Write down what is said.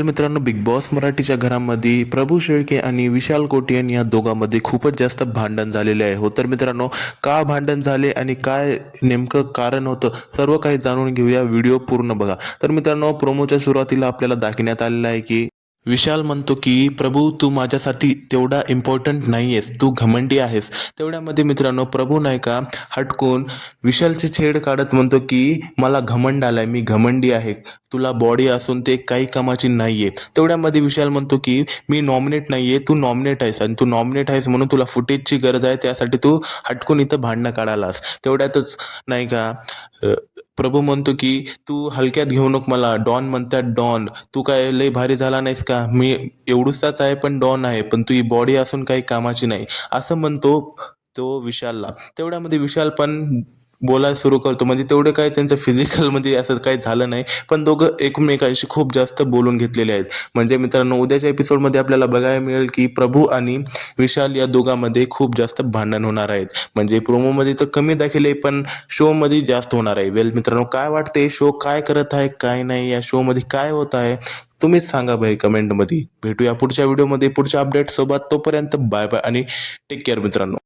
मित्रांनो, big boss मराठीच्या घरामध्ये प्रभू शेळके आणि विशाल कोटियन या दोघांमध्ये खूपच जास्त भांडण झालेले आहे. हो तर मित्रांनो, का भांडण झाले आणि काय नेमकं कारण होतं सर्व काही जाणून घेऊया. व्हिडिओ पूर्ण बघा. तर मित्रांनो, प्रोमोच्या सुरुवातीला आपल्याला दाखवण्यात आलेलं आहे की विशाल म्हणतो की प्रभू तू माझ्यासाठी तेवढा इम्पॉर्टंट नाही आहेस, तू घमंडी आहेस. तेवढ्यामध्ये मित्रांनो प्रभू नाही का हटकून विशालची छेड काढत म्हणतो की मला घमंड आलाय, मी घमंडी आहे, तुला बॉडी असून ते काही कामाची नाहीये. तेवढ्यामध्ये विशाल म्हणतो की मी नॉमिनेट नाहीये, तू नॉमिनेट आहेस आणि तू नॉमिनेट आहेस म्हणून तुला फुटेजची गरज आहे, त्यासाठी तू हटकून इथं भांडणं काढालास. तेवढ्यातच नाही का प्रभू म्हणतो की तू हलक्यात घेऊ नको मला, डॉन म्हणतात डॉन, तू काय लय भारी झाला नाहीस का, मी एवढूसाच आहे पण डॉन आहे, पण तू ही बॉडी असून काही कामाची नाही, असं म्हणतो तो विशालला. तेवढ्यामध्ये विशाल पण बोलायला सुरू करतो. म्हणजे तेवढं काय त्यांचं फिजिकलमध्ये असं काही झालं नाही, पण दोघं एकमेकांशी खूप जास्त बोलून घेतलेले आहेत. म्हणजे मित्रांनो, उद्याच्या एपिसोडमध्ये आपल्याला बघायला मिळेल की प्रभू आणि विशाल या दोघांमध्ये खूप जास्त भांडण होणार आहेत. म्हणजे प्रोमोमध्ये तर कमी दाखवले, पण शोमध्ये जास्त होणार आहे. मित्रांनो, काय वाटते, शो काय करत आहे काय नाही, या शोमध्ये काय होत आहे तुम्हीच सांगा भाई कमेंटमध्ये. भेटूया पुढच्या व्हिडिओमध्ये पुढच्या अपडेट सोबत. तोपर्यंत बाय बाय आणि टेक केअर मित्रांनो.